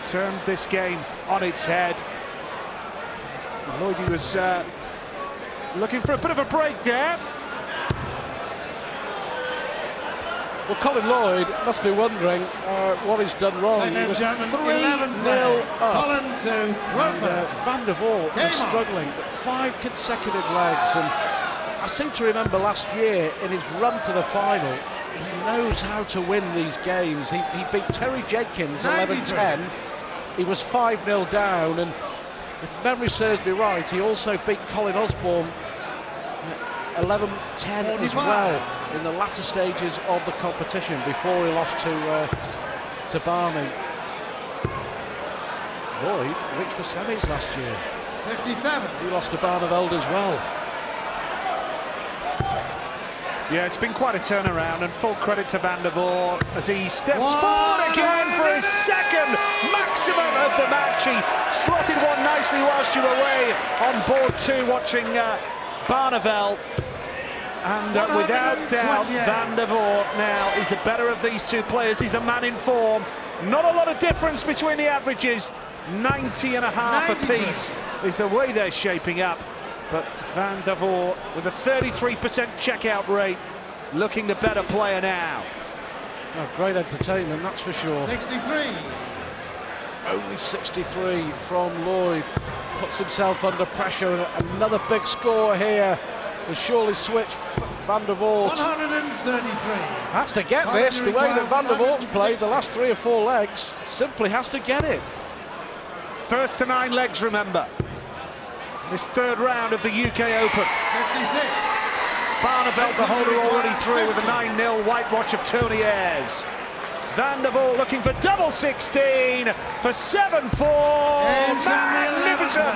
turned this game on its head. Lloyd, he was looking for a bit of a break there. Well, Colin Lloyd must be wondering what he's done wrong. He was 3-0 up. Van der Voort was struggling, but 5 consecutive legs. And I seem to remember last year in his run to the final, he knows how to win these games. He beat Terry Jenkins 11-10. He was 5-0 down, and if memory serves me right, he also beat Colin Osborne 11-10 as well in the latter stages of the competition before he lost to Barney. Lloyd reached the semis last year. 57. He lost to Barneveld as well. Yeah, it's been quite a turnaround, and full credit to Van der Voort as he steps forward again for his second maximum of the match. He slotted one nicely whilst you were away on board 2 watching Barneveld. And without doubt, Van der Voort now is the better of these two players. He's the man in form. Not a lot of difference between the averages. 90.5 apiece is the way they're shaping up. But Van der Voort with a 33% checkout rate, looking the better player now. Oh, great entertainment, that's for sure. 63. Only 63 from Lloyd. Puts himself under pressure. Another big score here. Will surely switch Van der Voort. 133. Has to get this. The way that Van der Voort's played the last 3 or 4 legs, simply has to get it. First to 9 legs, remember. This third round of the UK Open. 56. Barneveld, the holder, already through with a 9-0 whitewash of Tony Ayres. Van der Voort looking for double 16 for 7-4. Magnificent!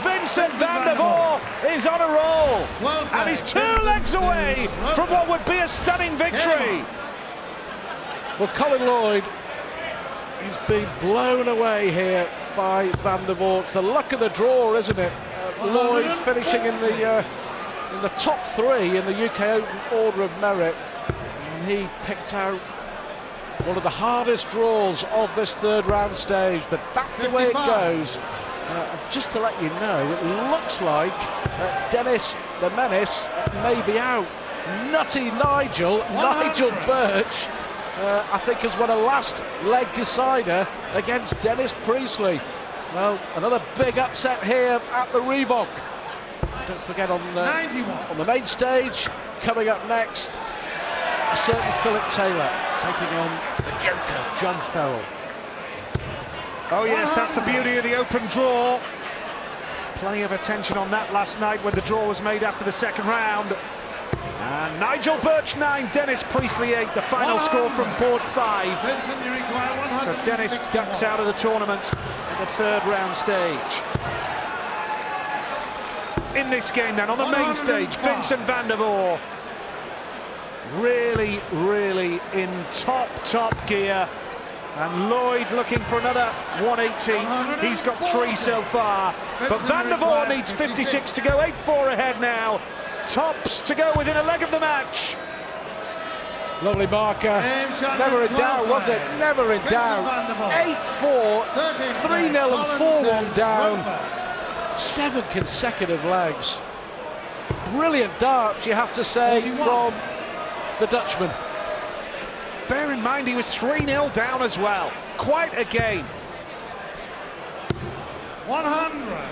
Vincent Van der Voort is on a roll, and he's 2 legs away from what would be a stunning victory. Well, Colin Lloyd, he's been blown away here by Van der Voort. It's the luck of the draw, isn't it? Lloyd finishing in the top 3 in the UK Open Order of Merit, and he picked out one of the hardest draws of this third round stage, but that's 55. The way it goes. Just to let you know, it looks like Dennis the Menace may be out. Nutty Nigel Birch, I think has won a last leg decider against Dennis Priestley. Well, another big upset here at the Reebok. Don't forget on the main stage, coming up next, a certain Philip Taylor taking on the Joker, John Farrell. Oh yes, that's the beauty of the open draw. Plenty of attention on that last night when the draw was made after the second round. And Nigel Birch 9, Dennis Priestley 8, the final score from board 5. So Dennis ducks out of the tournament in the third round stage. In this game then, on the main stage, Vincent Van der Voort really in top gear. And Lloyd looking for another 180. He's got 3 so far. But Van der Voort needs 56 to go. 8-4 ahead now. Tops to go within a leg of the match. Lovely marker. Never in doubt, was it? Never in doubt. 8-4, 3-0 and 4-1 down. 7 consecutive legs. Brilliant darts, you have to say, from the Dutchman. Bear in mind he was 3-0 down as well. Quite a game. 100.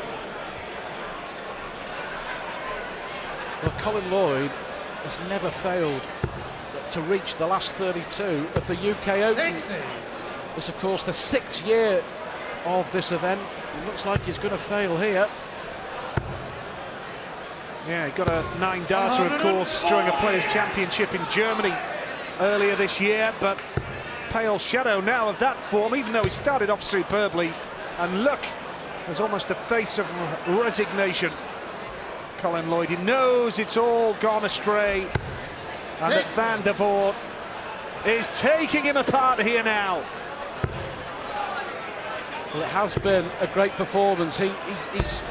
Well, Colin Lloyd has never failed to reach the last 32 of the UK Open. 60. It's of course the 6th year of this event. It looks like he's going to fail here. Yeah, he got a 9-darter, of course, during a Players' Championship in Germany earlier this year, but pale shadow now of that form, even though he started off superbly. And look, there's almost a face of resignation. Colin Lloyd, he knows it's all gone astray, and that Van der Voort is taking him apart here now. Well, it has been a great performance. He's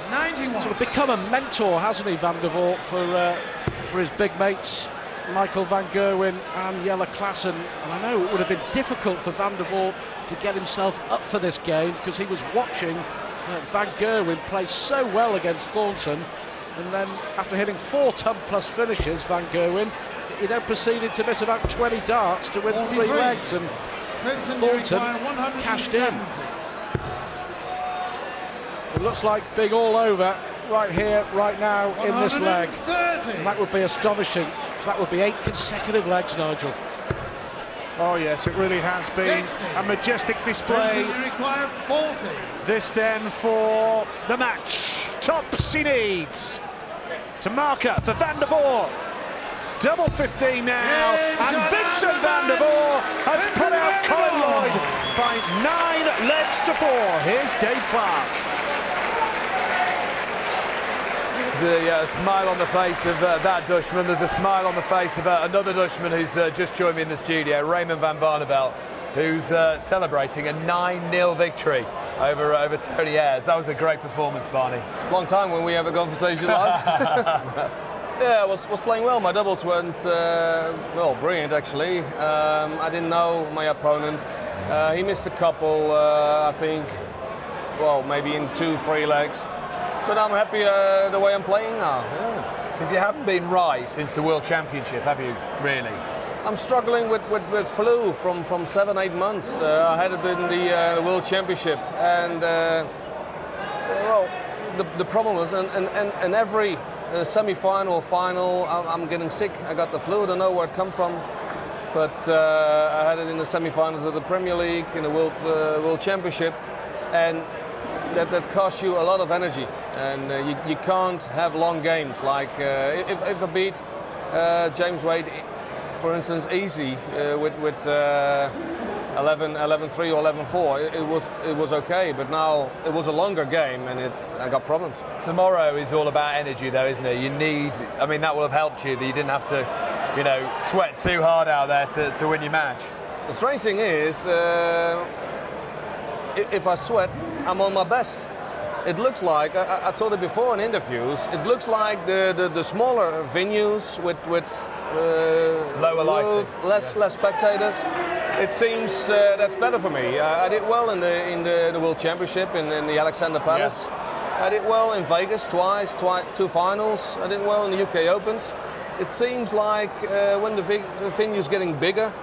91. sort of become a mentor, hasn't he, Van der Voort, for his big mates Michael van Gerwen and Jelle Klassen. And I know it would have been difficult for Van der Voort to get himself up for this game, because he was watching Van Gerwen play so well against Thornton, and then after hitting 4 ton-plus finishes, Van Gerwen, he then proceeded to miss about 20 darts to win 3 legs, and Thornton cashed in. It looks like being all over right here, right now, in this leg. And that would be astonishing. That would be 8 consecutive legs, Nigel. Oh yes, it really has been 60. a majestic display. Required 40. This then for the match. Tops he needs. To marker for Van der Voort. Double 15 now, and Vincent Van der Voort has put out Colin Lloyd by 9 legs to 4. Here's Dave Clark. There's a smile on the face of that Dutchman. There's a smile on the face of another Dutchman who's just joined me in the studio, Raymond van Barneveld, who's celebrating a 9-0 victory over Tony Ayres. That was a great performance, Barney. It's a long time when we have a conversation live. Yeah, I was playing well. My doubles went, well, brilliant actually. I didn't know my opponent. He missed a couple, I think, well, maybe in 2-3 legs. But I'm happy the way I'm playing now. Because you haven't been right since the World Championship, have you, really? I'm struggling with flu from 7-8 months. I had it in the World Championship, and well, the problem was, and every semi-final or final, I'm getting sick. I got the flu. I don't know where it come from, but I had it in the semi-finals of the Premier League, in the World Championship, and that costs you a lot of energy, and you can't have long games. Like if I beat James Wade, for instance, easy with 11-3 or 11-4, it was okay. But now it was a longer game, and I got problems. Tomorrow is all about energy, though, isn't it? You need. I mean, that will have helped you that you didn't have to, you know, sweat too hard out there to win your match. The strange thing is, if I sweat, I'm on my best. It looks like, I told it before in interviews, it looks like the smaller venues with lower lighting, less spectators. It seems that's better for me. I did well in the World Championship in the Alexander Palace. Yes. I did well in Vegas twice, 2 finals. I did well in the UK Opens. It seems like when the venue's getting bigger,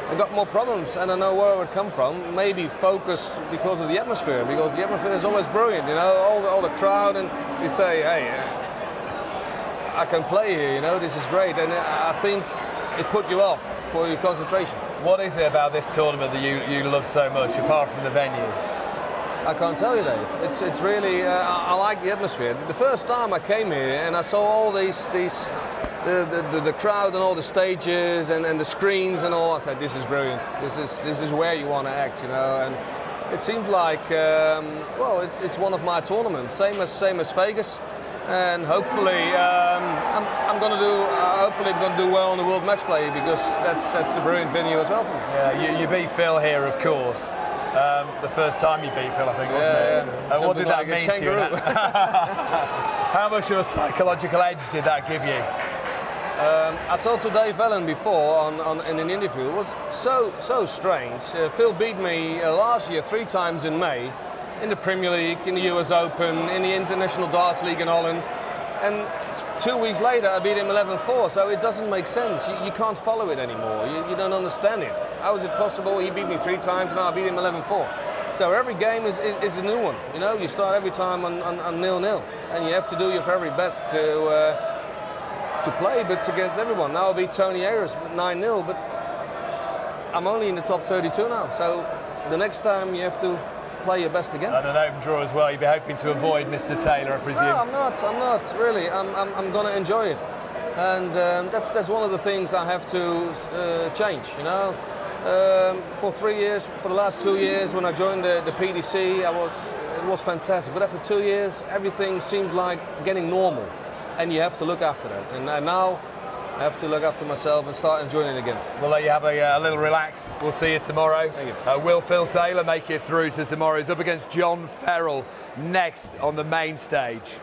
I got more problems, and I know where it would come from. Maybe focus because of the atmosphere, because the atmosphere is always brilliant, you know, all the crowd, and you say, hey, I can play here, you know, this is great, and I think it put you off for your concentration. What is it about this tournament that you love so much, apart from the venue? I can't tell you, Dave. It's really, I like the atmosphere. The first time I came here and I saw all the crowd and all the stages and the screens and all, I thought, this is brilliant. This is where you want to act, you know. And it seems like, well, it's one of my tournaments, same as Vegas. And hopefully, I'm going to do. Hopefully, I'm going to do well on the World Match Play, because that's a brilliant venue as well for me. Yeah, you beat Phil here, of course. The first time you beat Phil, I think, wasn't it? Yeah. What did that mean to you? How much of a psychological edge did that give you? I told to Dave Allen before in an interview, it was so strange. Phil beat me last year 3 times in May, in the Premier League, in the US Open, in the International Darts League in Holland, and 2 weeks later I beat him 11-4, so it doesn't make sense. You can't follow it anymore. You don't understand it. How is it possible he beat me 3 times, now I beat him 11-4? So every game is a new one, you know. You start every time on 0-0, and you have to do your very best to play, but it's against everyone. Now I beat Tony Ayres 9-0, but I'm only in the top 32 now, so the next time you have to play your best again. And an open draw as well. You'd be hoping to avoid Mr. Taylor, I presume. No, I'm not really. I'm going to enjoy it, and that's one of the things I have to change, you know. For 3 years, for the last 2 years, when I joined the PDC, it was fantastic. But after 2 years, everything seems like getting normal, and you have to look after that. And now I have to look after myself and start enjoying it again. We'll let you have a little relax. We'll see you tomorrow. Thank you. Will Phil Taylor make it through to tomorrow? He's up against John Farrell next on the main stage.